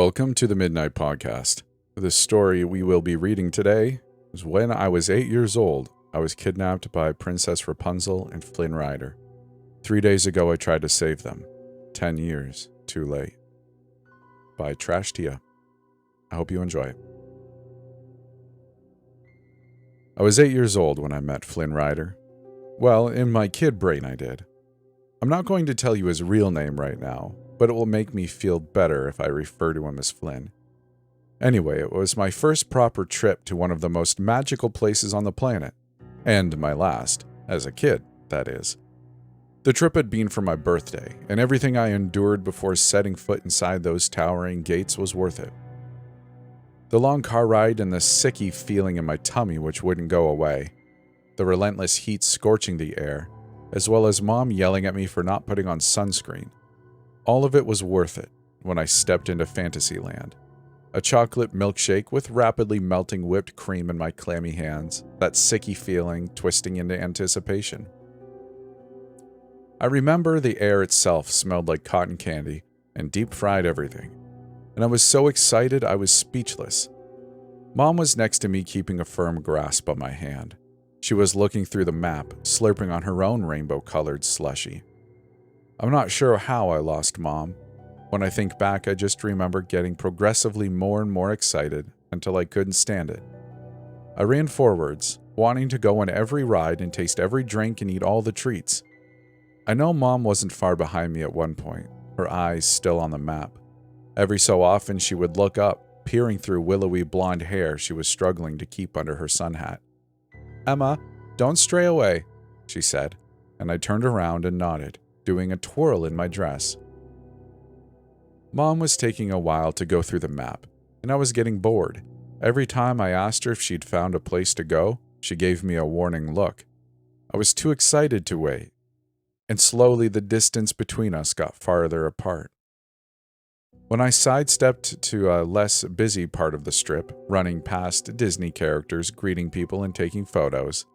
Welcome to the Midnight Podcast. The story we will be reading today is when I was 8 years old, I was kidnapped by Princess Rapunzel and Flynn Rider. 3 days ago, I tried to save them. 10 years too late. By Trash Tia. I hope you enjoy it. I was 8 years old when I met Flynn Rider. Well, in my kid brain I did. I'm not going to tell you his real name right now, but it will make me feel better if I refer to him as Flynn. Anyway, it was my first proper trip to one of the most magical places on the planet. And my last, as a kid, that is. The trip had been for my birthday, and everything I endured before setting foot inside those towering gates was worth it. The long car ride and the sicky feeling in my tummy which wouldn't go away. The relentless heat scorching the air, as well as Mom yelling at me for not putting on sunscreen. All of it was worth it when I stepped into Fantasyland. A chocolate milkshake with rapidly melting whipped cream in my clammy hands, that sicky feeling twisting into anticipation. I remember the air itself smelled like cotton candy and deep-fried everything, and I was so excited I was speechless. Mom was next to me keeping a firm grasp on my hand. She was looking through the map, slurping on her own rainbow-colored slushie. I'm not sure how I lost Mom. When I think back, I just remember getting progressively more and more excited until I couldn't stand it. I ran forwards, wanting to go on every ride and taste every drink and eat all the treats. I know Mom wasn't far behind me at one point, her eyes still on the map. Every so often she would look up, peering through willowy blonde hair she was struggling to keep under her sun hat. "Emma, don't stray away," she said, and I turned around and nodded, doing a twirl in my dress. Mom was taking a while to go through the map, and I was getting bored. Every time I asked her if she'd found a place to go, she gave me a warning look. I was too excited to wait, and slowly the distance between us got farther apart. When I sidestepped to a less busy part of the strip, running past Disney characters, greeting people and taking photos,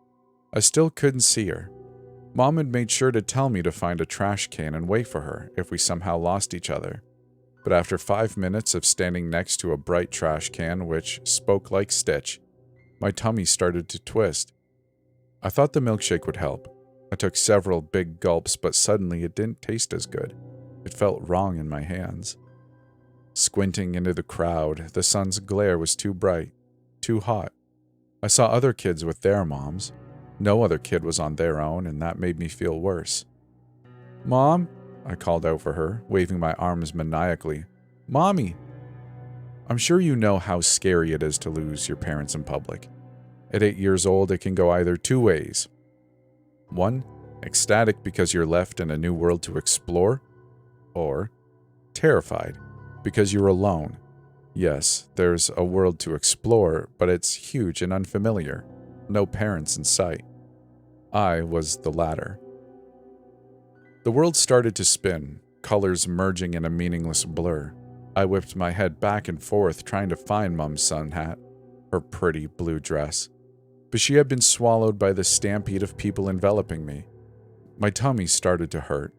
I still couldn't see her. Mom had made sure to tell me to find a trash can and wait for her if we somehow lost each other. But after 5 minutes of standing next to a bright trash can which spoke like Stitch, my tummy started to twist. I thought the milkshake would help. I took several big gulps, but suddenly it didn't taste as good. It felt wrong in my hands. Squinting into the crowd, the sun's glare was too bright, too hot. I saw other kids with their moms. No other kid was on their own, and that made me feel worse. "Mom," I called out for her, waving my arms maniacally. "Mommy!" I'm sure you know how scary it is to lose your parents in public. At 8 years old, it can go either two ways. One, ecstatic because you're left in a new world to explore, or terrified because you're alone. Yes, there's a world to explore, but it's huge and unfamiliar. No parents in sight. I was the latter. The world started to spin, colors merging in a meaningless blur. I whipped my head back and forth trying to find Mom's sun hat, her pretty blue dress. But she had been swallowed by the stampede of people enveloping me. My tummy started to hurt.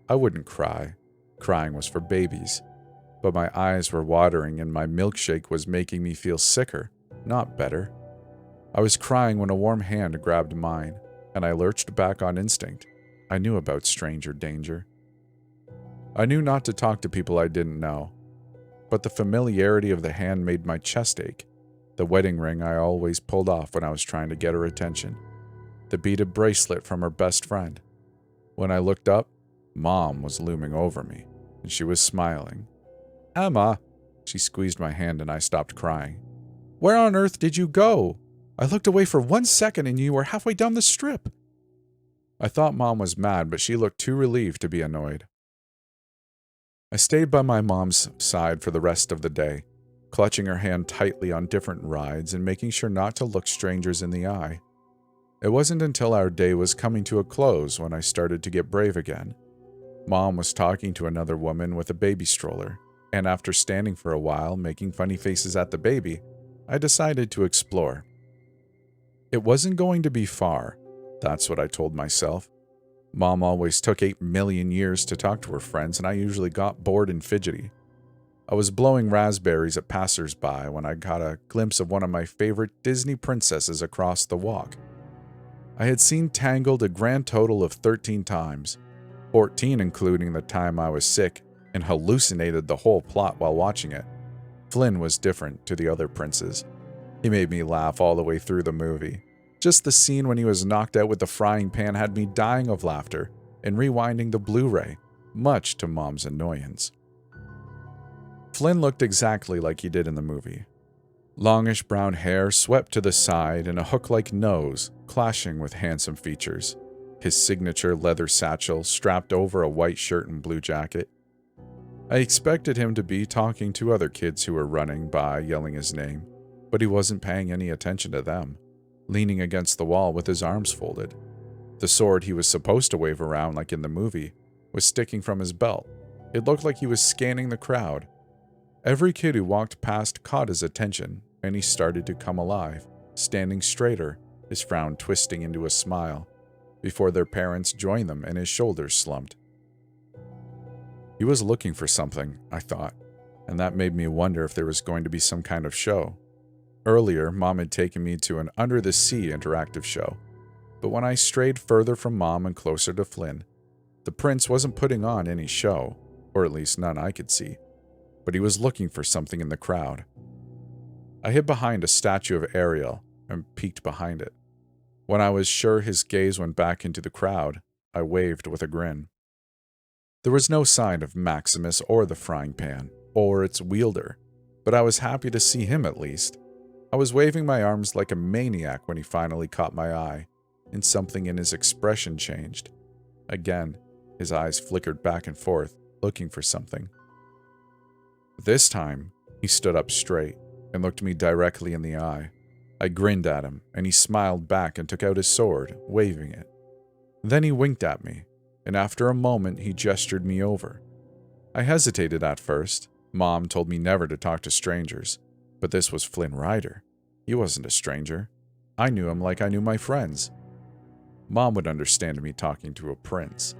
I wouldn't cry. Crying was for babies. But my eyes were watering and my milkshake was making me feel sicker, not better. I was crying when a warm hand grabbed mine, and I lurched back on instinct. I knew about stranger danger. I knew not to talk to people I didn't know, but the familiarity of the hand made my chest ache. The wedding ring I always pulled off when I was trying to get her attention. The beaded bracelet from her best friend. When I looked up, Mom was looming over me, and she was smiling. "Emma!" She squeezed my hand and I stopped crying. "Where on earth did you go? I looked away for 1 second and you were halfway down the strip." I thought Mom was mad, but she looked too relieved to be annoyed. I stayed by my mom's side for the rest of the day, clutching her hand tightly on different rides and making sure not to look strangers in the eye. It wasn't until our day was coming to a close when I started to get brave again. Mom was talking to another woman with a baby stroller, and after standing for a while making funny faces at the baby, I decided to explore. It wasn't going to be far, that's what I told myself. Mom always took 8 million years to talk to her friends, and I usually got bored and fidgety. I was blowing raspberries at passers-by when I caught a glimpse of one of my favorite Disney princesses across the walk. I had seen Tangled a grand total of 13 times, 14 including the time I was sick and hallucinated the whole plot while watching it. Flynn was different to the other princes. He made me laugh all the way through the movie. Just the scene when he was knocked out with the frying pan had me dying of laughter and rewinding the Blu-ray, much to Mom's annoyance. Flynn looked exactly like he did in the movie. Longish brown hair swept to the side and a hook-like nose clashing with handsome features. His signature leather satchel strapped over a white shirt and blue jacket. I expected him to be talking to other kids who were running by yelling his name, but he wasn't paying any attention to them, leaning against the wall with his arms folded. The sword he was supposed to wave around like in the movie was sticking from his belt. It looked like he was scanning the crowd. Every kid who walked past caught his attention, and he started to come alive, standing straighter, his frown twisting into a smile, before their parents joined them and his shoulders slumped. He was looking for something, I thought, and that made me wonder if there was going to be some kind of show. Earlier, Mom had taken me to an under-the-sea interactive show, but when I strayed further from Mom and closer to Flynn, the prince wasn't putting on any show, or at least none I could see, but he was looking for something in the crowd. I hid behind a statue of Ariel and peeked behind it. When I was sure his gaze went back into the crowd, I waved with a grin. There was no sign of Maximus or the frying pan, or its wielder, but I was happy to see him at least. I was waving my arms like a maniac when he finally caught my eye, and something in his expression changed. Again, his eyes flickered back and forth, looking for something. This time, he stood up straight and looked me directly in the eye. I grinned at him, and he smiled back and took out his sword, waving it. Then he winked at me, and after a moment he gestured me over. I hesitated at first. Mom told me never to talk to strangers, but this was Flynn Rider. He wasn't a stranger. I knew him like I knew my friends. Mom would understand me talking to a prince.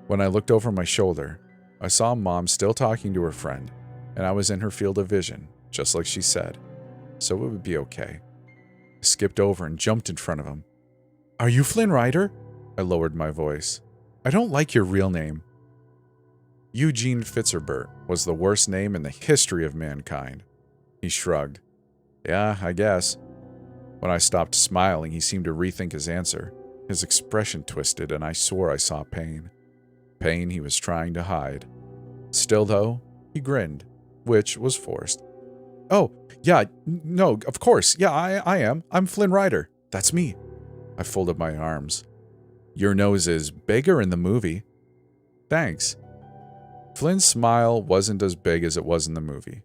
When I looked over my shoulder, I saw Mom still talking to her friend, and I was in her field of vision, just like she said, so it would be okay. I skipped over and jumped in front of him. "Are you Flynn Rider?" I lowered my voice. "I don't like your real name." Eugene Fitzherbert was the worst name in the history of mankind. He shrugged. "Yeah, I guess." When I stopped smiling, he seemed to rethink his answer. His expression twisted, and I swore I saw pain. Pain he was trying to hide. Still, though, he grinned, which was forced. "Oh, yeah, no, of course. Yeah, I am. I'm Flynn Rider. That's me." I folded my arms. "Your nose is bigger in the movie." "Thanks." Flynn's smile wasn't as big as it was in the movie.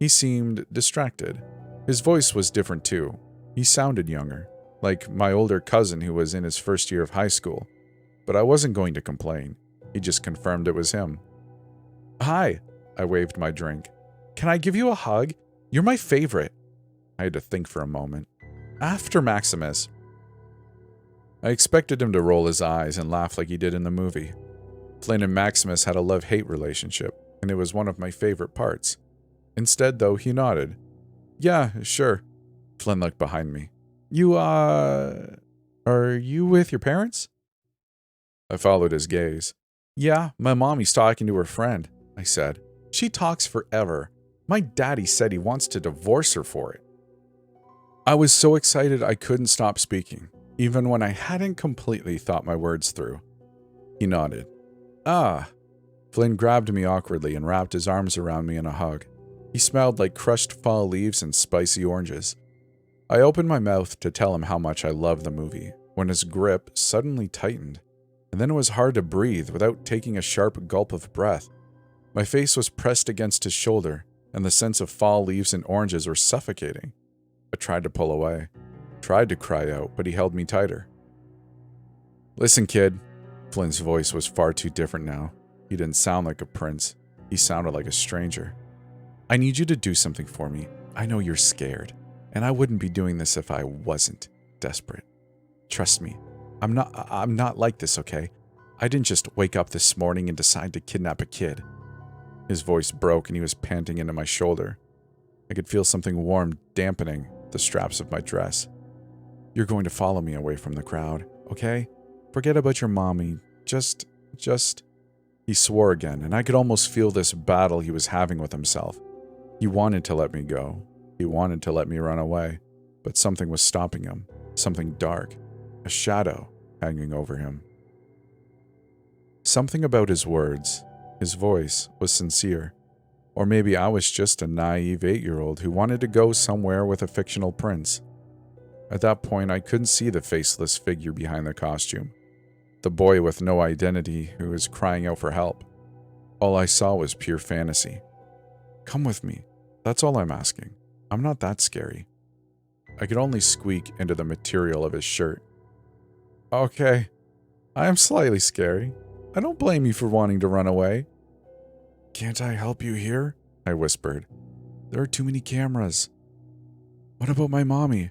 He seemed distracted. His voice was different too. He sounded younger, like my older cousin who was in his first year of high school. But I wasn't going to complain. He just confirmed it was him. "Hi," I waved my drink. "Can I give you a hug? You're my favorite." I had to think for a moment. "After Maximus." I expected him to roll his eyes and laugh like he did in the movie. Flynn and Maximus had a love-hate relationship, and it was one of my favorite parts. Instead, though, he nodded. "Yeah, sure." Flynn looked behind me. Are you with your parents?" I followed his gaze. "Yeah, my mommy's talking to her friend," I said. "She talks forever. My daddy said he wants to divorce her for it." I was so excited I couldn't stop speaking, even when I hadn't completely thought my words through. He nodded. "Ah." Flynn grabbed me awkwardly and wrapped his arms around me in a hug. He smelled like crushed fall leaves and spicy oranges. I opened my mouth to tell him how much I loved the movie, when his grip suddenly tightened, and then it was hard to breathe without taking a sharp gulp of breath. My face was pressed against his shoulder, and the sense of fall leaves and oranges were suffocating. I tried to pull away, tried to cry out, but he held me tighter. "Listen, kid." Flynn's voice was far too different now. He didn't sound like a prince. He sounded like a stranger. "I need you to do something for me. I know you're scared, and I wouldn't be doing this if I wasn't desperate. Trust me, I'm not like this, okay? I didn't just wake up this morning and decide to kidnap a kid." His voice broke and he was panting into my shoulder. I could feel something warm dampening the straps of my dress. "You're going to follow me away from the crowd, okay? Forget about your mommy. Just... He swore again, and I could almost feel this battle he was having with himself. He wanted to let me go. He wanted to let me run away. But something was stopping him. Something dark. A shadow hanging over him. Something about his words, his voice, was sincere. Or maybe I was just a naive 8-year-old who wanted to go somewhere with a fictional prince. At that point, I couldn't see the faceless figure behind the costume. The boy with no identity who was crying out for help. All I saw was pure fantasy. "Come with me. That's all I'm asking. I'm not that scary." I could only squeak into the material of his shirt. "Okay. I am slightly scary. I don't blame you for wanting to run away." "Can't I help you here?" I whispered. "There are too many cameras." "What about my mommy?"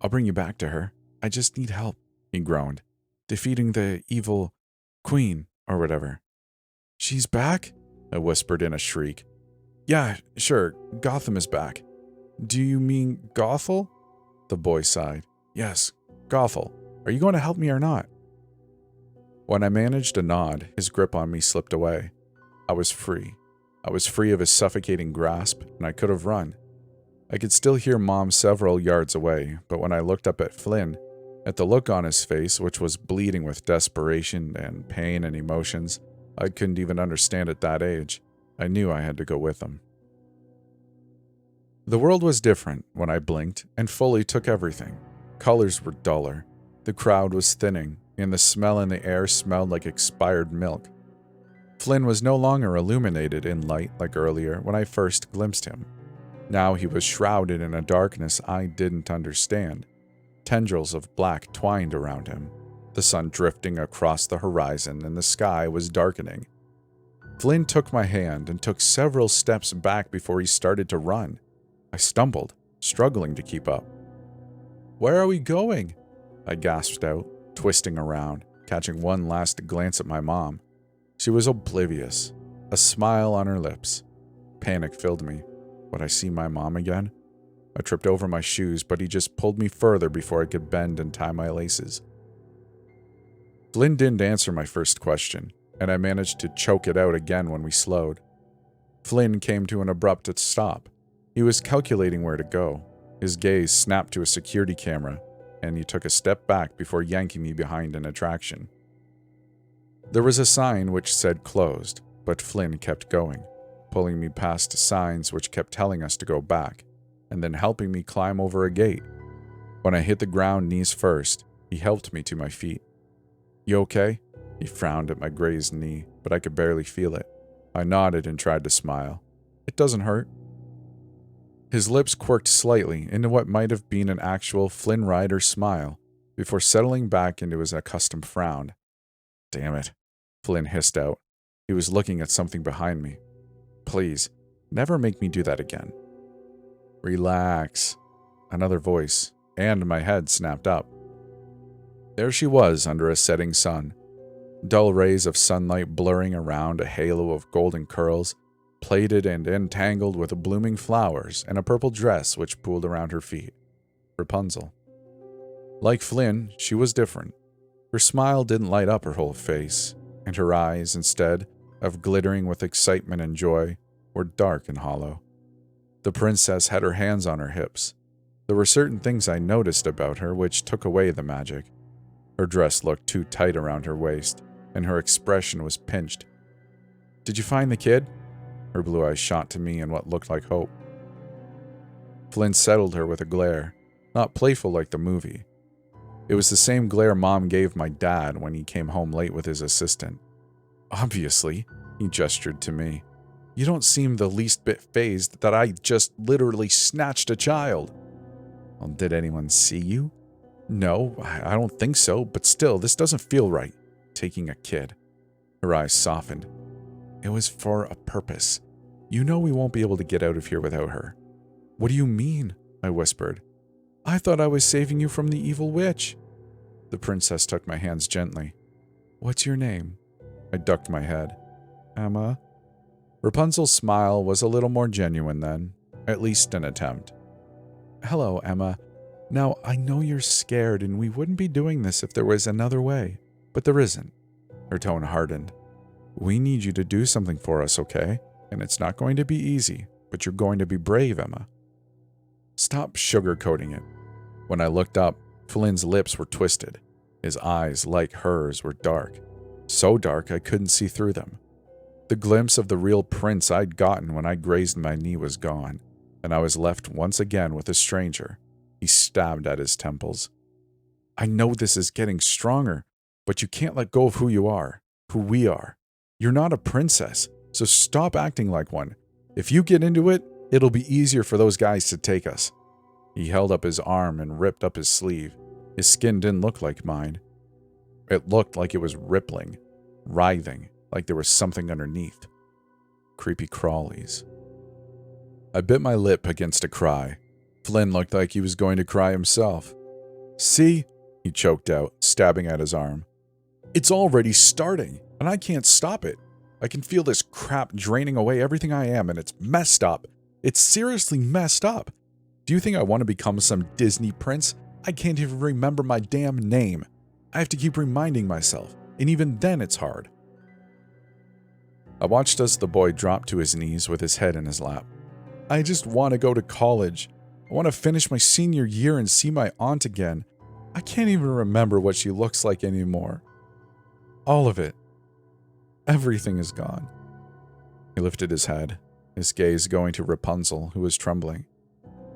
"I'll bring you back to her. I just need help," he groaned. "Defeating the evil queen, or whatever." "She's back?" I whispered in a shriek. "Yeah, sure, Gotham is back." "Do you mean Gothel?" The boy sighed. "Yes, Gothel. Are you going to help me or not?" When I managed to nod, his grip on me slipped away. I was free. I was free of his suffocating grasp, and I could have run. I could still hear Mom several yards away, but when I looked up at Flynn, at the look on his face, which was bleeding with desperation and pain and emotions I couldn't even understand at that age, I knew I had to go with him. The world was different when I blinked and fully took everything. Colors were duller, the crowd was thinning, and the smell in the air smelled like expired milk. Flynn was no longer illuminated in light like earlier when I first glimpsed him. Now he was shrouded in a darkness I didn't understand. Tendrils of black twined around him, the sun drifting across the horizon and the sky was darkening. Flynn took my hand and took several steps back before he started to run. I stumbled, struggling to keep up. "Where are we going?" I gasped out, twisting around, catching one last glance at my mom. She was oblivious, a smile on her lips. Panic filled me. Would I see my mom again? I tripped over my shoes, but he just pulled me further before I could bend and tie my laces. Flynn didn't answer my first question, and I managed to choke it out again when we slowed. Flynn came to an abrupt stop. He was calculating where to go. His gaze snapped to a security camera, and he took a step back before yanking me behind an attraction. There was a sign which said closed, but Flynn kept going, pulling me past signs which kept telling us to go back, and then helping me climb over a gate. When I hit the ground knees first, he helped me to my feet. "You okay?" He frowned at my grazed knee, but I could barely feel it. I nodded and tried to smile. "It doesn't hurt." His lips quirked slightly into what might have been an actual Flynn Rider smile, before settling back into his accustomed frown. "Damn it," Flynn hissed out. He was looking at something behind me. "Please, never make me do that again." "Relax." Another voice, and my head snapped up. There she was under a setting sun. Dull rays of sunlight blurring around a halo of golden curls, plaited and entangled with blooming flowers and a purple dress which pooled around her feet. Rapunzel. Like Flynn, she was different. Her smile didn't light up her whole face, and her eyes, instead of glittering with excitement and joy, were dark and hollow. The princess had her hands on her hips. There were certain things I noticed about her which took away the magic. Her dress looked too tight around her waist, and her expression was pinched. "Did you find the kid?" Her blue eyes shot to me in what looked like hope. Flynn settled her with a glare, not playful like the movie. It was the same glare Mom gave my dad when he came home late with his assistant. "Obviously," he gestured to me. "You don't seem the least bit fazed that I just literally snatched a child." "Well, did anyone see you?" "No, I don't think so, but still, this doesn't feel right. Taking a kid." Her eyes softened. "It was for a purpose. You know we won't be able to get out of here without her." "What do you mean?" I whispered. "I thought I was saving you from the evil witch." The princess took my hands gently. "What's your name?" I ducked my head. "Emma." Rapunzel's smile was a little more genuine then, at least an attempt. Hello, Emma. Now, I know you're scared and we wouldn't be doing this if there was another way, but there isn't. Her tone hardened. We need you to do something for us, okay? And it's not going to be easy, but you're going to be brave, Emma. Stop sugarcoating it. When I looked up, Flynn's lips were twisted. His eyes, like hers, were dark. So dark I couldn't see through them. The glimpse of the real prince I'd gotten when I grazed my knee was gone, and I was left once again with a stranger. He stabbed at his temples. I know this is getting stronger, but you can't let go of who you are, who we are. You're not a princess, so stop acting like one. If you get into it, it'll be easier for those guys to take us. He held up his arm and ripped up his sleeve. His skin didn't look like mine. It looked like it was rippling, writhing, like there was something underneath. Creepy crawlies. I bit my lip against a cry. Flynn looked like he was going to cry himself. See? He choked out, stabbing at his arm. It's already starting, and I can't stop it. I can feel this crap draining away everything I am, and it's messed up. It's seriously messed up. Do you think I want to become some Disney prince? I can't even remember my damn name. I have to keep reminding myself, and even then it's hard. I watched as the boy dropped to his knees with his head in his lap. I just want to go to college. I want to finish my senior year and see my aunt again. I can't even remember what she looks like anymore. All of it. Everything is gone. He lifted his head, his gaze going to Rapunzel, who was trembling.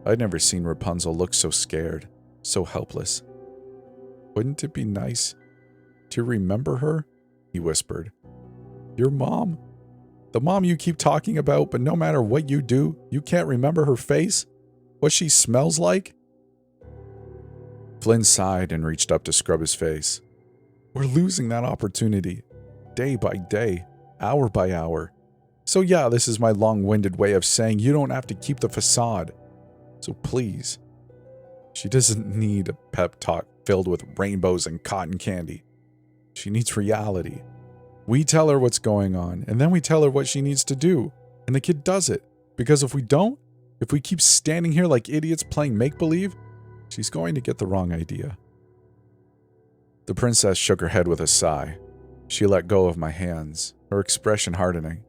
I'd never seen Rapunzel look so scared, so helpless. Wouldn't it be nice to remember her? He whispered. Your mom? The mom you keep talking about, but no matter what you do, you can't remember her face? What she smells like? Flynn sighed and reached up to scrub his face. We're losing that opportunity, day by day, hour by hour. So yeah, this is my long-winded way of saying you don't have to keep the facade. So please. She doesn't need a pep talk filled with rainbows and cotton candy. She needs reality. We tell her what's going on, and then we tell her what she needs to do, and the kid does it. Because if we don't, if we keep standing here like idiots playing make-believe, she's going to get the wrong idea. The princess shook her head with a sigh. She let go of my hands, her expression hardening.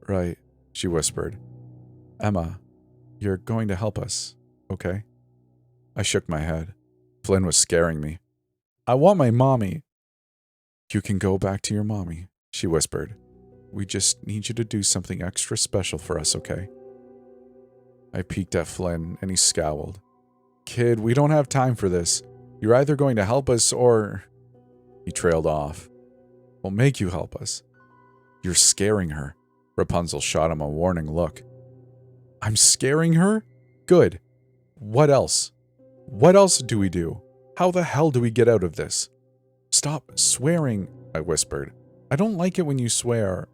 Right, she whispered. Emma, you're going to help us, okay? I shook my head. Flynn was scaring me. I want my mommy. You can go back to your mommy, she whispered. We just need you to do something extra special for us, okay? I peeked at Flynn, and he scowled. Kid, we don't have time for this. You're either going to help us or... He trailed off. We'll make you help us. You're scaring her. Rapunzel shot him a warning look. I'm scaring her? Good. What else? What else do we do? How the hell do we get out of this? Stop swearing, I whispered. I don't like it when you swear.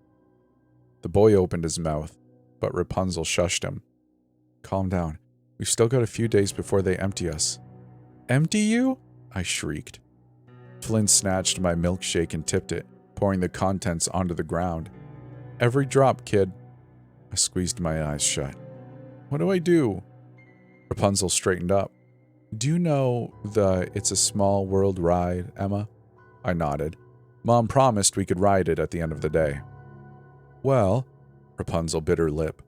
The boy opened his mouth, but Rapunzel shushed him. Calm down. We've still got a few days before they empty us. Empty you? I shrieked. Flynn snatched my milkshake and tipped it, pouring the contents onto the ground. Every drop, kid. I squeezed my eyes shut. What do I do? Rapunzel straightened up. Do you know the It's a Small World ride, Emma? I nodded. Mom promised we could ride it at the end of the day. Well, Rapunzel bit her lip.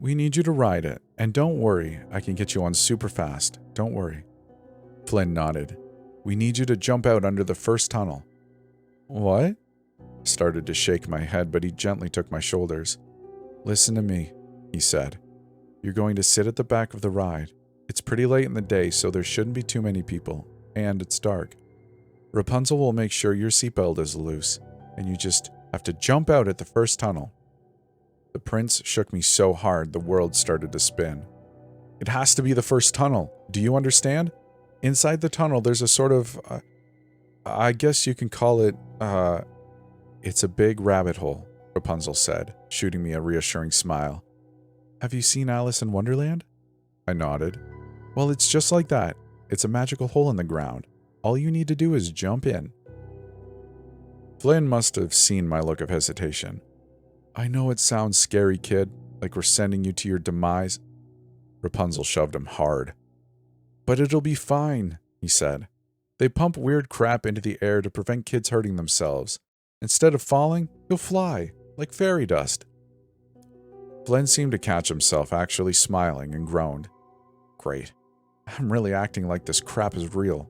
We need you to ride it, and don't worry, I can get you on super fast. Don't worry. Flynn nodded. We need you to jump out under the first tunnel. What? I started to shake my head, but he gently took my shoulders. Listen to me, he said. You're going to sit at the back of the ride. It's pretty late in the day, so there shouldn't be too many people, and it's dark. Rapunzel will make sure your seatbelt is loose, and you just have to jump out at the first tunnel. The prince shook me so hard the world started to spin. It has to be the first tunnel. Do you understand? Inside the tunnel, there's a sort of... I guess you can call it... It's a big rabbit hole, Rapunzel said, shooting me a reassuring smile. Have you seen Alice in Wonderland? I nodded. Well, it's just like that. It's a magical hole in the ground. All you need to do is jump in. Flynn must have seen my look of hesitation. I know it sounds scary, kid, like we're sending you to your demise. Rapunzel shoved him hard. But it'll be fine, he said. They pump weird crap into the air to prevent kids hurting themselves. Instead of falling, you'll fly, like fairy dust. Flynn seemed to catch himself, actually smiling, and groaned. Great. I'm really acting like this crap is real.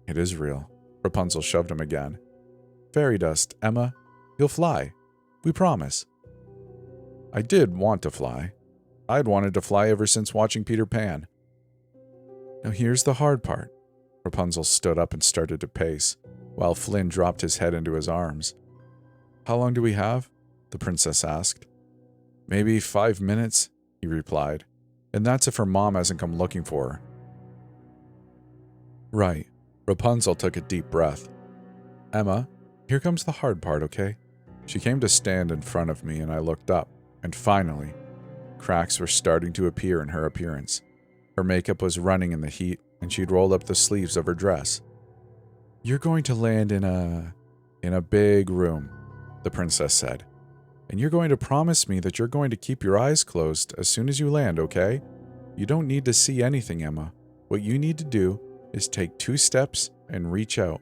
It is real. Rapunzel shoved him again. Fairy dust, Emma. You'll fly. We promise. I did want to fly. I'd wanted to fly ever since watching Peter Pan. Now here's the hard part. Rapunzel stood up and started to pace, while Flynn dropped his head into his arms. How long do we have? The princess asked. Maybe 5 minutes, he replied. And that's if her mom hasn't come looking for her. Right. Rapunzel took a deep breath. Emma, here comes the hard part, okay? She came to stand in front of me and I looked up, and finally, cracks were starting to appear in her appearance. Her makeup was running in the heat, and she'd rolled up the sleeves of her dress. You're going to land in a big room, the princess said. And you're going to promise me that you're going to keep your eyes closed as soon as you land, okay? You don't need to see anything, Emma. What you need to do is take 2 steps and reach out.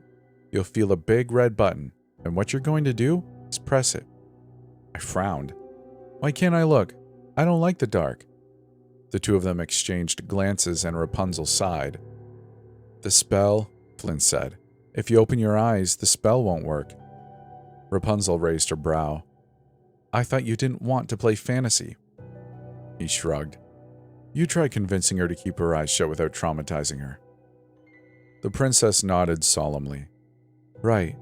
You'll feel a big red button, and what you're going to do is press it. I frowned. Why can't I look? I don't like the dark. The two of them exchanged glances and Rapunzel sighed. The spell, Flynn said. If you open your eyes, the spell won't work. Rapunzel raised her brow. I thought you didn't want to play fantasy. He shrugged. You try convincing her to keep her eyes shut without traumatizing her. The princess nodded solemnly. Right.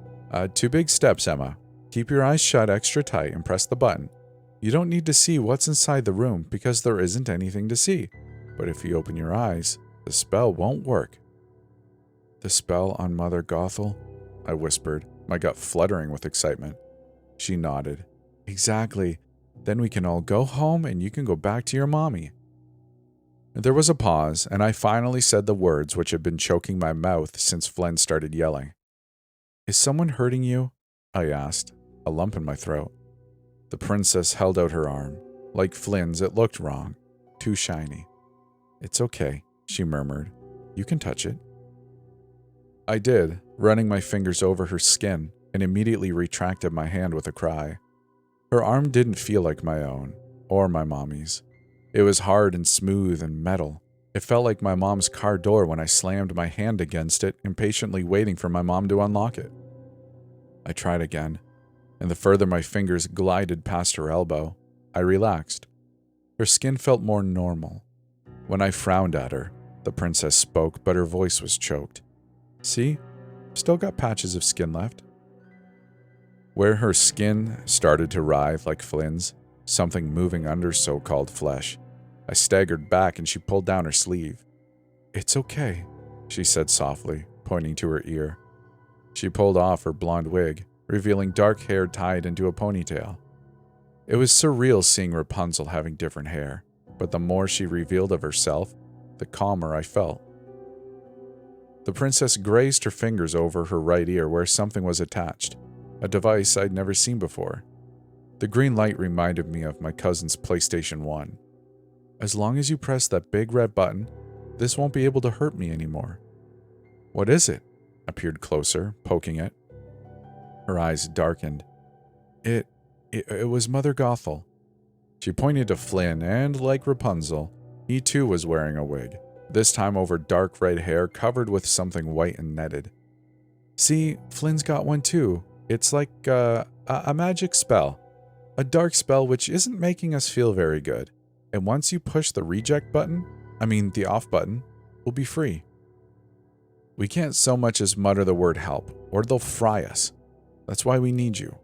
2 big steps, Emma. Keep your eyes shut extra tight and press the button. You don't need to see what's inside the room because there isn't anything to see. But if you open your eyes, the spell won't work. The spell on Mother Gothel? I whispered, my gut fluttering with excitement. She nodded. Exactly. Then we can all go home and you can go back to your mommy. There was a pause, and I finally said the words which had been choking my mouth since Flynn started yelling. Is someone hurting you? I asked, a lump in my throat. The princess held out her arm. Like Flynn's, it looked wrong. Too shiny. It's okay, she murmured. You can touch it. I did, running my fingers over her skin, and immediately retracted my hand with a cry. Her arm didn't feel like my own, or my mommy's. It was hard and smooth and metal. It felt like my mom's car door when I slammed my hand against it, impatiently waiting for my mom to unlock it. I tried again, and the further my fingers glided past her elbow, I relaxed. Her skin felt more normal. When I frowned at her, the princess spoke, but her voice was choked. See? Still got patches of skin left. Where her skin started to writhe like Flynn's, something moving under so-called flesh, I staggered back and she pulled down her sleeve. It's okay, she said softly, pointing to her ear. She pulled off her blonde wig, revealing dark hair tied into a ponytail. It was surreal seeing Rapunzel having different hair, but the more she revealed of herself, the calmer I felt. The princess grazed her fingers over her right ear where something was attached, a device I'd never seen before. The green light reminded me of my cousin's PlayStation 1. As long as you press that big red button, this won't be able to hurt me anymore. What is it? I peered closer, poking it. Her eyes darkened. It was Mother Gothel. She pointed to Flynn, and like Rapunzel, he too was wearing a wig, this time over dark red hair covered with something white and netted. See, Flynn's got one too. It's like a magic spell. A dark spell which isn't making us feel very good. And once you push the reject button, the off button, we'll be free. We can't so much as mutter the word help, or they'll fry us. That's why we need you.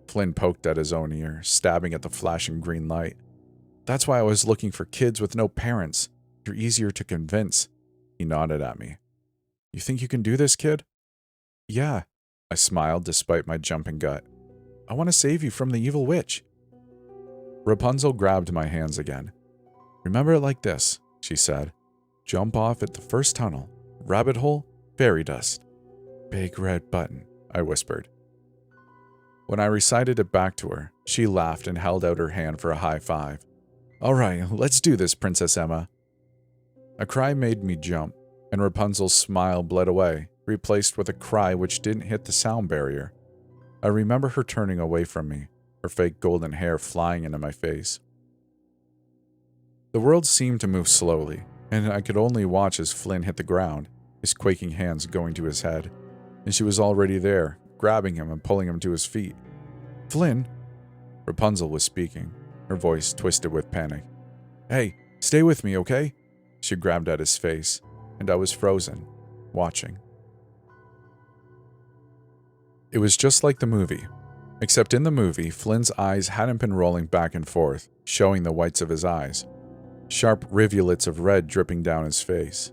Flynn poked at his own ear, stabbing at the flashing green light. That's why I was looking for kids with no parents. You're easier to convince. He nodded at me. You think you can do this, kid? Yeah, I smiled despite my jumping gut. I want to save you from the evil witch. Rapunzel grabbed my hands again. Remember it like this, she said. Jump off at the first tunnel. Rabbit hole, fairy dust. Big red button, I whispered. When I recited it back to her, she laughed and held out her hand for a high five. "All right, let's do this, Princess Emma." A cry made me jump, and Rapunzel's smile bled away, replaced with a cry which didn't hit the sound barrier. I remember her turning away from me, her fake golden hair flying into my face. The world seemed to move slowly, and I could only watch as Flynn hit the ground, his quaking hands going to his head, and she was already there, grabbing him and pulling him to his feet. "Flynn?" Rapunzel was speaking, her voice twisted with panic. "Hey, stay with me, okay?" She grabbed at his face, and I was frozen, watching. It was just like the movie, except in the movie, Flynn's eyes hadn't been rolling back and forth, showing the whites of his eyes, sharp rivulets of red dripping down his face.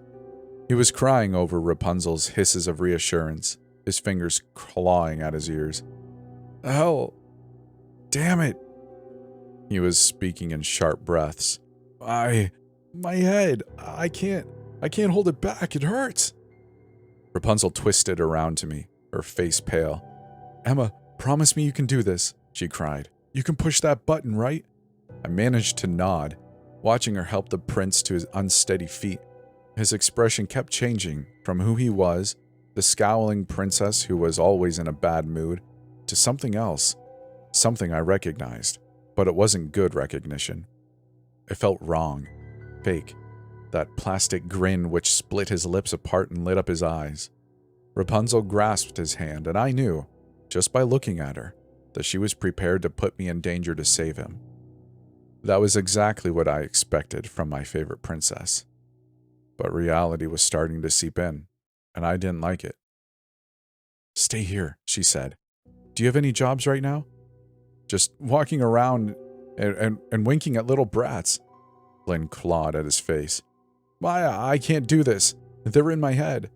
He was crying over Rapunzel's hisses of reassurance, his fingers clawing at his ears. "Hell, damn it!" He was speaking in sharp breaths. My head, I can't hold it back, it hurts." Rapunzel twisted around to me, her face pale. "Emma, promise me you can do this," she cried. "You can push that button, right?" I managed to nod, watching her help the prince to his unsteady feet. His expression kept changing from who he was, the scowling princess who was always in a bad mood, to something else, something I recognized, but it wasn't good recognition. It felt wrong, fake, that plastic grin which split his lips apart and lit up his eyes. Rapunzel grasped his hand, and I knew, just by looking at her, that she was prepared to put me in danger to save him. That was exactly what I expected from my favorite princess. But reality was starting to seep in, and I didn't like it. "Stay here," she said. "Do you have any jobs right now?" "Just walking around and winking at little brats." Flynn clawed at his face. I can't do this. They're in my head."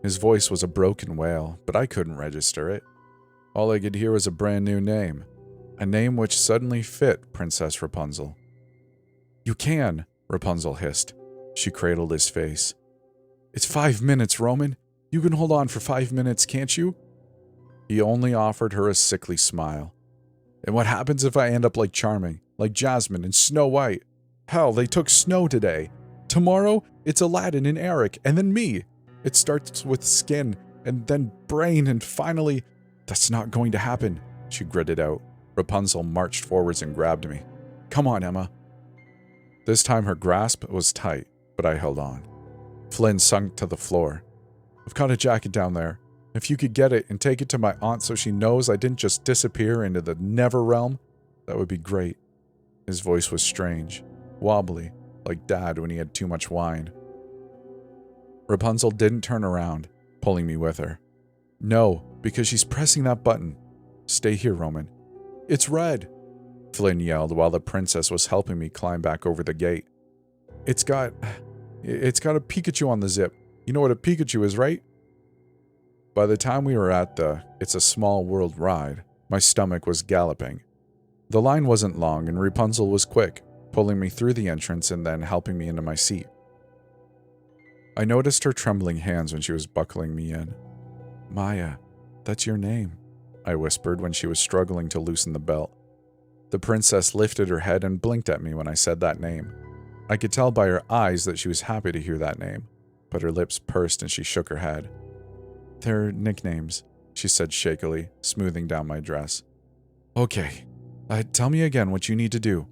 His voice was a broken wail, but I couldn't register it. All I could hear was a brand new name, a name which suddenly fit Princess Rapunzel. "You can," Rapunzel hissed. She cradled his face. "It's 5 minutes, Roman. You can hold on for 5 minutes, can't you?" He only offered her a sickly smile. "And what happens if I end up like Charming, like Jasmine and Snow White? Hell, they took Snow today. Tomorrow, it's Aladdin and Eric, and then me. It starts with skin, and then brain, and finally..." "That's not going to happen," she gritted out. Rapunzel marched forwards and grabbed me. "Come on, Emma." This time her grasp was tight, but I held on. Flynn sunk to the floor. "I've got a jacket down there. If you could get it and take it to my aunt so she knows I didn't just disappear into the never realm, that would be great." His voice was strange, wobbly, like Dad when he had too much wine. Rapunzel didn't turn around, pulling me with her. "No, because she's pressing that button. Stay here, Roman." "It's red," Flynn yelled while the princess was helping me climb back over the gate. It's got a Pikachu on the zip. You know what a Pikachu is, right?" By the time we were at the It's a Small World ride, my stomach was galloping. The line wasn't long, and Rapunzel was quick, pulling me through the entrance and then helping me into my seat. I noticed her trembling hands when she was buckling me in. "Maya, that's your name," I whispered when she was struggling to loosen the belt. The princess lifted her head and blinked at me when I said that name. I could tell by her eyes that she was happy to hear that name, but her lips pursed and she shook her head. "They're nicknames," she said shakily, smoothing down my dress. "Okay, tell me again what you need to do."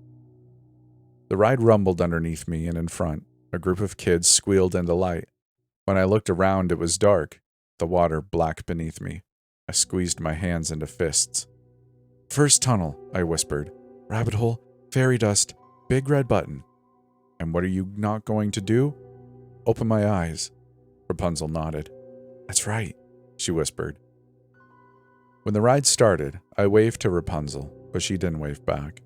The ride rumbled underneath me, and in front, a group of kids squealed into light. When I looked around, it was dark, the water black beneath me. I squeezed my hands into fists. "First tunnel," I whispered. "Rabbit hole, fairy dust, big red button." "And what are you not going to do?" "Open my eyes." Rapunzel nodded. "That's right," she whispered. When the ride started, I waved to Rapunzel, but she didn't wave back.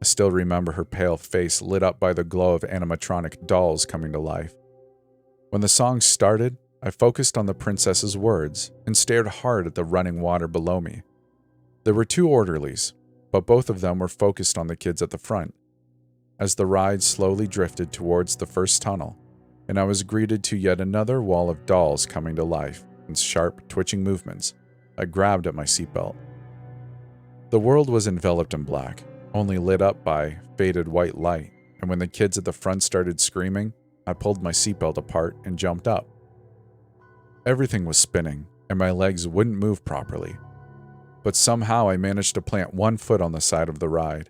I still remember her pale face lit up by the glow of animatronic dolls coming to life. When the song started, I focused on the princess's words and stared hard at the running water below me. There were 2 orderlies, but both of them were focused on the kids at the front. As the ride slowly drifted towards the first tunnel, and I was greeted to yet another wall of dolls coming to life in sharp, twitching movements, I grabbed at my seatbelt. The world was enveloped in black, only lit up by faded white light, and when the kids at the front started screaming, I pulled my seatbelt apart and jumped up. Everything was spinning, and my legs wouldn't move properly. But somehow I managed to plant one foot on the side of the ride.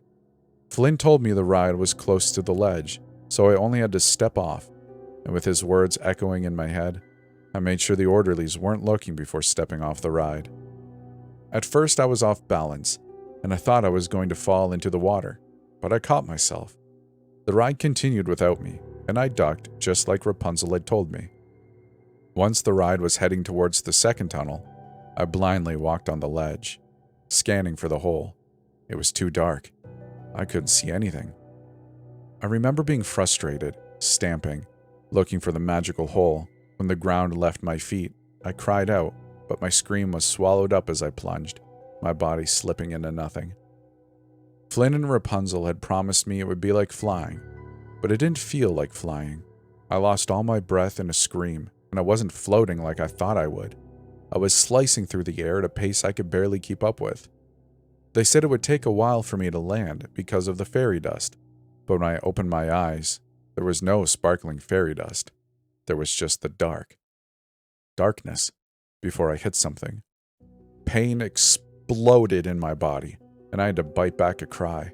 Flynn told me the ride was close to the ledge, so I only had to step off, and with his words echoing in my head, I made sure the orderlies weren't looking before stepping off the ride. At first I was off balance, and I thought I was going to fall into the water, but I caught myself. The ride continued without me, and I ducked just like Rapunzel had told me. Once the ride was heading towards the second tunnel, I blindly walked on the ledge, scanning for the hole. It was too dark. I couldn't see anything. I remember being frustrated, stamping, looking for the magical hole. When the ground left my feet, I cried out, but my scream was swallowed up as I plunged, my body slipping into nothing. Flynn and Rapunzel had promised me it would be like flying, but it didn't feel like flying. I lost all my breath in a scream, and I wasn't floating like I thought I would. I was slicing through the air at a pace I could barely keep up with. They said it would take a while for me to land because of the fairy dust, but when I opened my eyes, there was no sparkling fairy dust. There was just the darkness, before I hit something. Pain exploded in my body, and I had to bite back a cry.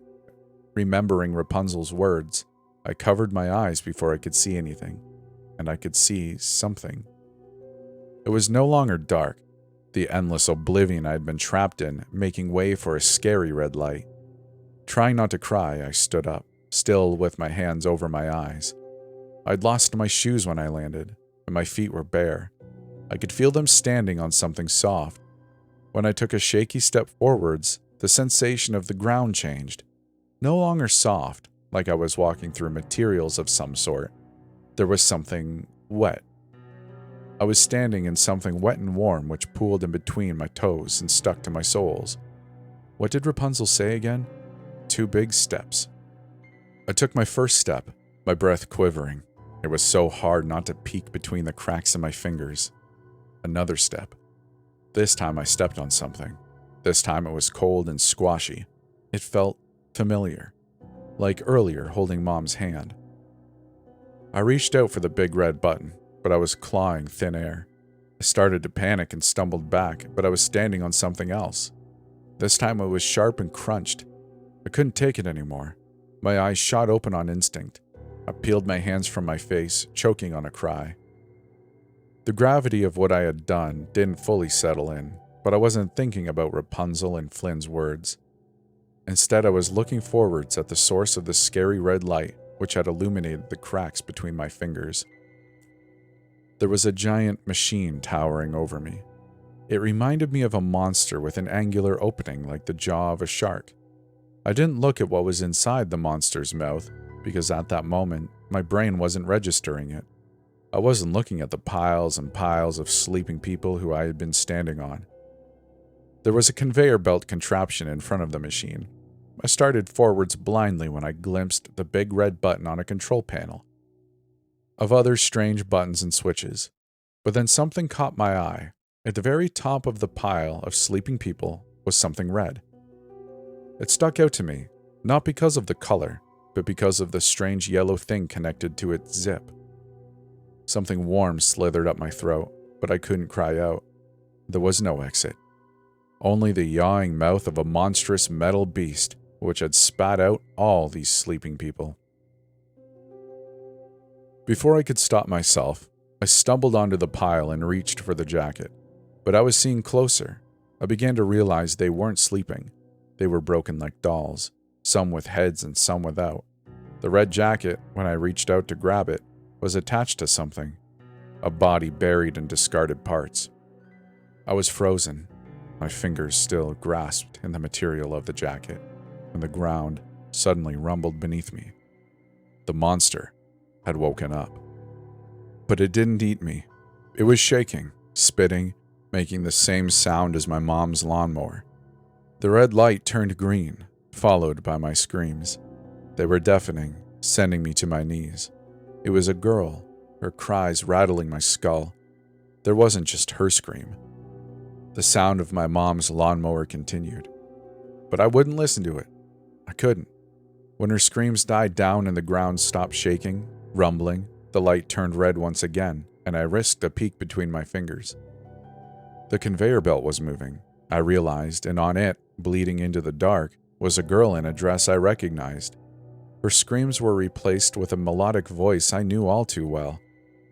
Remembering Rapunzel's words, I covered my eyes before I could see anything, and I could see something. It was no longer dark, the endless oblivion I had been trapped in, making way for a scary red light. Trying not to cry, I stood up, still with my hands over my eyes. I'd lost my shoes when I landed, and my feet were bare. I could feel them standing on something soft. When I took a shaky step forwards, the sensation of the ground changed. No longer soft, like I was walking through materials of some sort. There was something wet. I was standing in something wet and warm which pooled in between my toes and stuck to my soles. What did Rapunzel say again? 2 big steps. I took my first step, my breath quivering. It was so hard not to peek between the cracks in my fingers. Another step. This time I stepped on something. This time it was cold and squashy. It felt familiar, like earlier holding Mom's hand. I reached out for the big red button, but I was clawing thin air. I started to panic and stumbled back, but I was standing on something else. This time it was sharp and crunched. I couldn't take it anymore. My eyes shot open on instinct. I peeled my hands from my face, choking on a cry. The gravity of what I had done didn't fully settle in, but I wasn't thinking about Rapunzel and Flynn's words. Instead, I was looking forwards at the source of the scary red light which had illuminated the cracks between my fingers. There was a giant machine towering over me. It reminded me of a monster with an angular opening like the jaw of a shark. I didn't look at what was inside the monster's mouth, because at that moment, my brain wasn't registering it. I wasn't looking at the piles and piles of sleeping people who I had been standing on. There was a conveyor belt contraption in front of the machine. I started forwards blindly when I glimpsed the big red button on a control panel, of other strange buttons and switches. But then something caught my eye. At the very top of the pile of sleeping people was something red. It stuck out to me, not because of the color, but because of the strange yellow thing connected to its zip. Something warm slithered up my throat, but I couldn't cry out. There was no exit. Only the yawing mouth of a monstrous metal beast which had spat out all these sleeping people. Before I could stop myself, I stumbled onto the pile and reached for the jacket. But I was seeing closer. I began to realize they weren't sleeping. They were broken like dolls, some with heads and some without. The red jacket, when I reached out to grab it, was attached to something, a body buried in discarded parts. I was frozen, my fingers still grasped in the material of the jacket, and the ground suddenly rumbled beneath me. The monster had woken up. But it didn't eat me. It was shaking, spitting, making the same sound as my mom's lawnmower. The red light turned green, followed by my screams. They were deafening, sending me to my knees. It was a girl, her cries rattling my skull. There wasn't just her scream. The sound of my mom's lawnmower continued. but I wouldn't listen to it. I couldn't. When her screams died down and the ground stopped shaking, rumbling, the light turned red once again, and I risked a peek between my fingers. The conveyor belt was moving, I realized, and on it, bleeding into the dark, was a girl in a dress I recognized. Her screams were replaced with a melodic voice I knew all too well.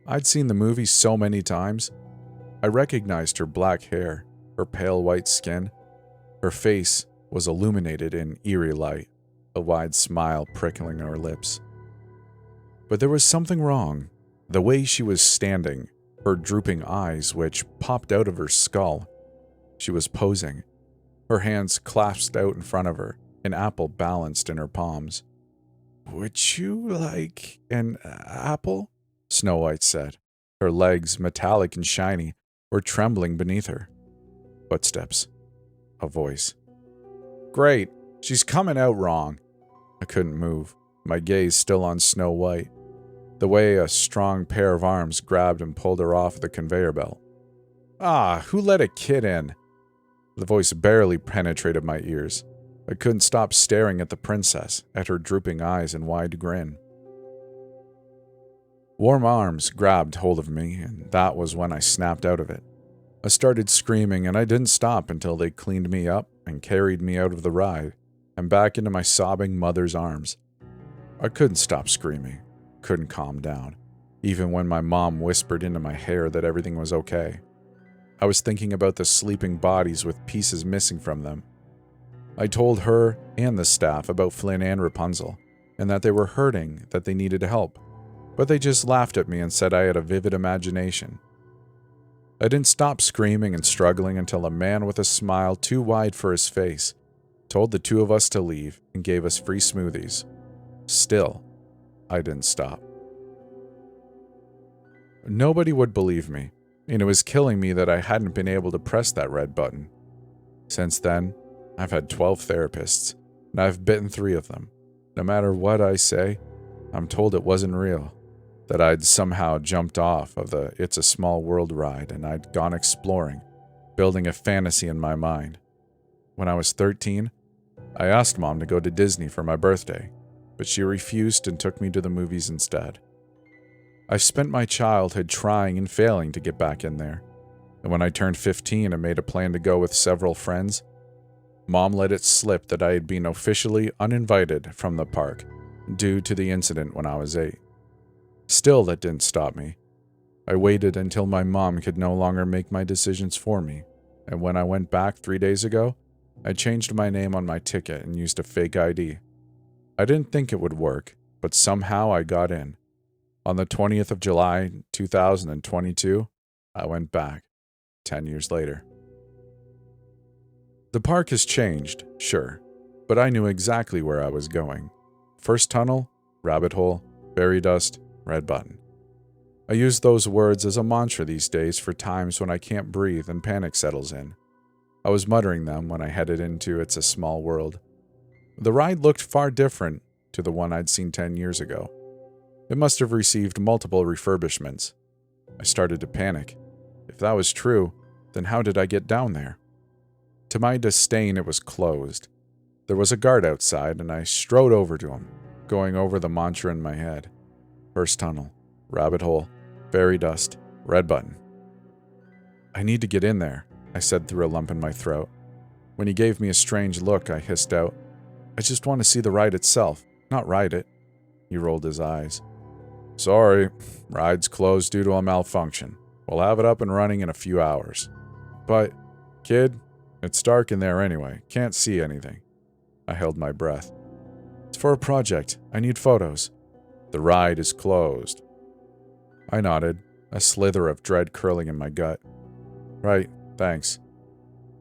I'd seen the movie so many times. I recognized her black hair, her pale white skin. Her face was illuminated in eerie light, a wide smile prickling her lips. But there was something wrong. The way she was standing, her drooping eyes which popped out of her skull. She was posing, her hands clasped out in front of her, an apple balanced in her palms. "Would you like an apple?" Snow White said. Her legs, metallic and shiny, were trembling beneath her. Footsteps. A voice. "Great, she's coming out wrong." I couldn't move, my gaze still on Snow White, the way a strong pair of arms grabbed and pulled her off the conveyor belt. "Ah, who let a kid in?" The voice barely penetrated my ears. I couldn't stop staring at the princess, at her drooping eyes and wide grin. Warm arms grabbed hold of me, and that was when I snapped out of it. I started screaming, and I didn't stop until they cleaned me up and carried me out of the ride and back into my sobbing mother's arms. I couldn't stop screaming, couldn't calm down, even when my mom whispered into my hair that everything was okay. I was thinking about the sleeping bodies with pieces missing from them. I told her and the staff about Flynn and Rapunzel, and that they were hurting, that they needed help, but they just laughed at me and said I had a vivid imagination. I didn't stop screaming and struggling until a man with a smile too wide for his face told the two of us to leave and gave us free smoothies. Still, I didn't stop. Nobody would believe me, and it was killing me that I hadn't been able to press that red button. Since then, I've had 12 therapists, and I've bitten 3 of them. No matter what I say, I'm told it wasn't real, that I'd somehow jumped off of the It's a Small World ride and I'd gone exploring, building a fantasy in my mind. When I was 13, I asked Mom to go to Disney for my birthday, but she refused and took me to the movies instead. I've spent my childhood trying and failing to get back in there, and when I turned 15 and made a plan to go with several friends, Mom let it slip that I had been officially uninvited from the park due to the incident when I was 8. Still, that didn't stop me. I waited until my mom could no longer make my decisions for me, and when I went back 3 days ago, I changed my name on my ticket and used a fake ID. I didn't think it would work, but somehow I got in. On the 20th of July, 2022, I went back, 10 years later. The park has changed, sure, but I knew exactly where I was going. First tunnel, rabbit hole, fairy dust, red button. I use those words as a mantra these days for times when I can't breathe and panic settles in. I was muttering them when I headed into It's a Small World. The ride looked far different to the one I'd seen 10 years ago. It must have received multiple refurbishments. I started to panic. If that was true, then how did I get down there? To my disdain, it was closed. There was a guard outside, and I strode over to him, going over the mantra in my head. First tunnel, rabbit hole, fairy dust, red button. "I need to get in there," I said through a lump in my throat. When he gave me a strange look, I hissed out, "I just want to see the ride itself, not ride it." He rolled his eyes. "Sorry, ride's closed due to a malfunction. We'll have it up and running in a few hours." "But, kid, it's dark in there anyway. Can't see anything." I held my breath. "It's for a project. I need photos." "The ride is closed." I nodded, a slither of dread curling in my gut. "Right, thanks."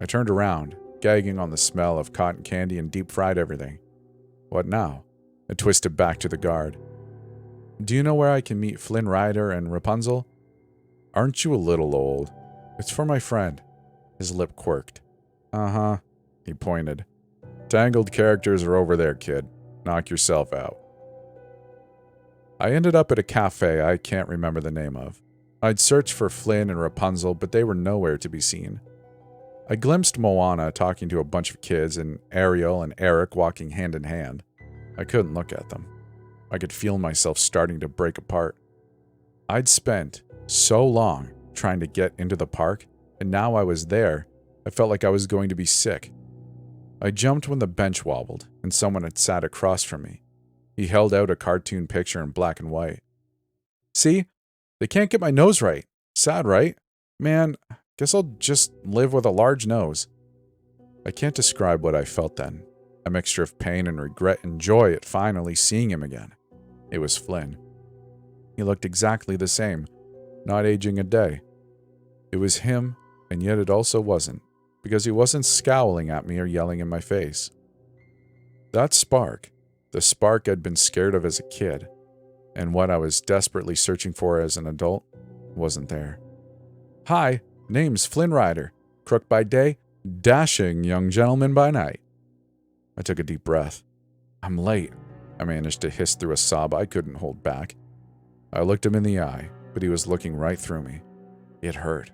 I turned around, gagging on the smell of cotton candy and deep-fried everything. What now? I twisted back to the guard. "Do you know where I can meet Flynn Rider and Rapunzel?" "Aren't you a little old?" "It's for my friend." His lip quirked. "Uh-huh," he pointed. "Tangled characters are over there, kid. Knock yourself out." I ended up at a cafe I can't remember the name of. I'd searched for Flynn and Rapunzel, but they were nowhere to be seen. I glimpsed Moana talking to a bunch of kids and Ariel and Eric walking hand in hand. I couldn't look at them. I could feel myself starting to break apart. I'd spent so long trying to get into the park, and now I was there, I felt like I was going to be sick. I jumped when the bench wobbled, and someone had sat across from me. He held out a cartoon picture in black and white. See? They can't get my nose right. Sad, right? Man, guess I'll just live with a large nose. I can't describe what I felt then. A mixture of pain and regret and joy at finally seeing him again. It was Flynn. He looked exactly the same, not aging a day. It was him, and yet it also wasn't, because he wasn't scowling at me or yelling in my face. That spark, the spark I'd been scared of as a kid, and what I was desperately searching for as an adult, wasn't there. Hi, name's Flynn Rider, crook by day, dashing young gentleman by night. I took a deep breath. I'm late, I managed to hiss through a sob I couldn't hold back. I looked him in the eye, but he was looking right through me. It hurt.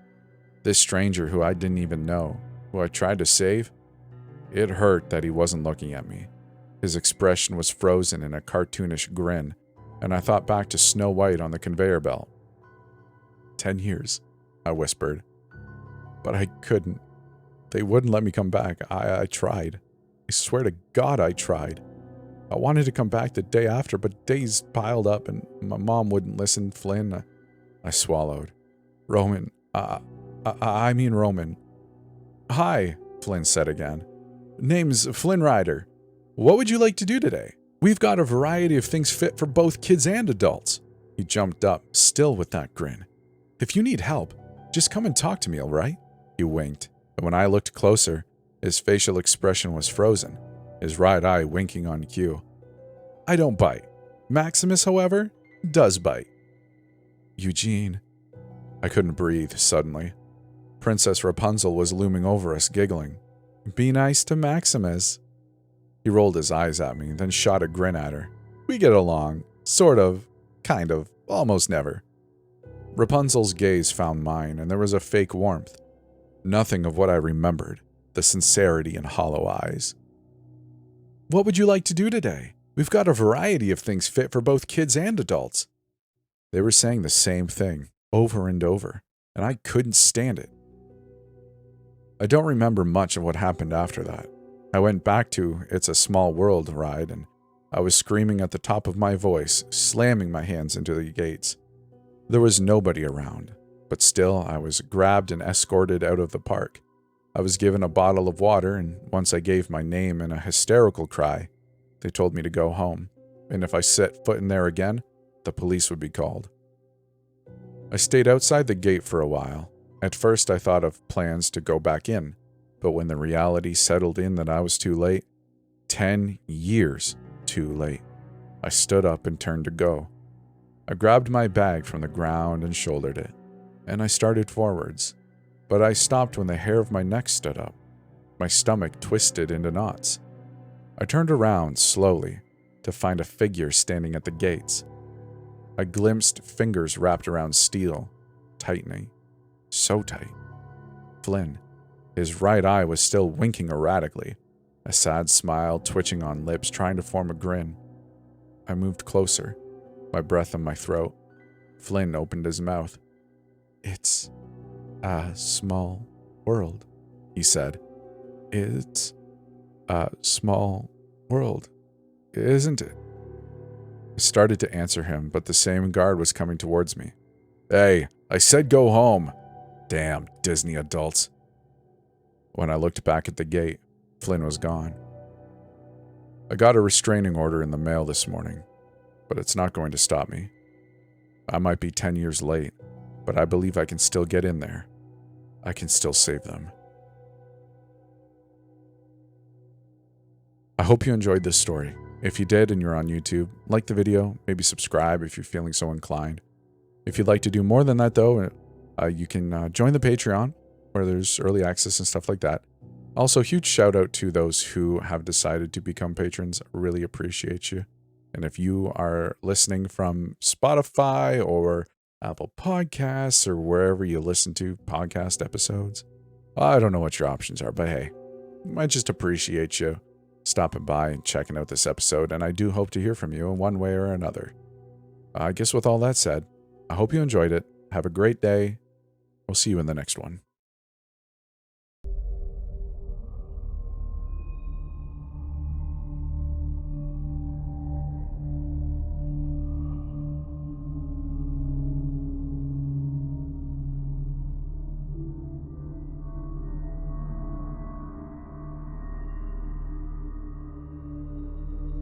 This stranger who I didn't even know, who I tried to save, it hurt that he wasn't looking at me. His expression was frozen in a cartoonish grin, and I thought back to Snow White on the conveyor belt. 10 years, I whispered. But I couldn't. They wouldn't let me come back. I tried. I swear to God I tried. I wanted to come back the day after, but days piled up and my mom wouldn't listen. Flynn, I swallowed. Roman, I mean Roman. Hi, Flynn said again. Name's Flynn Rider. What would you like to do today? We've got a variety of things fit for both kids and adults. He jumped up, still with that grin. If you need help, just come and talk to me, all right? He winked, and when I looked closer, his facial expression was frozen, his right eye winking on cue. I don't bite. Maximus, however, does bite. Eugene. I couldn't breathe suddenly. Princess Rapunzel was looming over us, giggling. Be nice to Maximus. He rolled his eyes at me, then shot a grin at her. We get along. Sort of. Kind of. Almost never. Rapunzel's gaze found mine, and there was a fake warmth. Nothing of what I remembered. The sincerity in hollow eyes. What would you like to do today? We've got a variety of things fit for both kids and adults. They were saying the same thing, over and over, and I couldn't stand it. I don't remember much of what happened after that. I went back to It's a Small World ride, and I was screaming at the top of my voice, slamming my hands into the gates. There was nobody around, but still I was grabbed and escorted out of the park. I was given a bottle of water, and once I gave my name in a hysterical cry, they told me to go home, and if I set foot in there again, the police would be called. I stayed outside the gate for a while. At first I thought of plans to go back in, but when the reality settled in that I was too late, 10 years too late, I stood up and turned to go. I grabbed my bag from the ground and shouldered it, and I started forwards, but I stopped when the hair of my neck stood up. My stomach twisted into knots. I turned around slowly to find a figure standing at the gates. I glimpsed fingers wrapped around steel, tightening. So tight. Flynn. His right eye was still winking erratically, a sad smile twitching on lips trying to form a grin. I moved closer, my breath in my throat. Flynn opened his mouth. It's a small world, he said. It's a small world, isn't it? I started to answer him, but the same guard was coming towards me. Hey, I said go home. Damn Disney adults. When I looked back at the gate, Flynn was gone. I got a restraining order in the mail this morning, but it's not going to stop me. I might be 10 years late, but I believe I can still get in there. I can still save them. I hope you enjoyed this story. If you did and you're on YouTube, like the video, maybe subscribe if you're feeling so inclined. If you'd like to do more than that though, you can join the Patreon, where there's early access and stuff like that. Also, huge shout out to those who have decided to become patrons. I really appreciate you. And if you are listening from Spotify or Apple Podcasts or wherever you listen to podcast episodes, I don't know what your options are, but hey, I just appreciate you stopping by and checking out this episode, and I do hope to hear from you in one way or another. I guess with all that said, I hope you enjoyed it. Have a great day. We'll see you in the next one.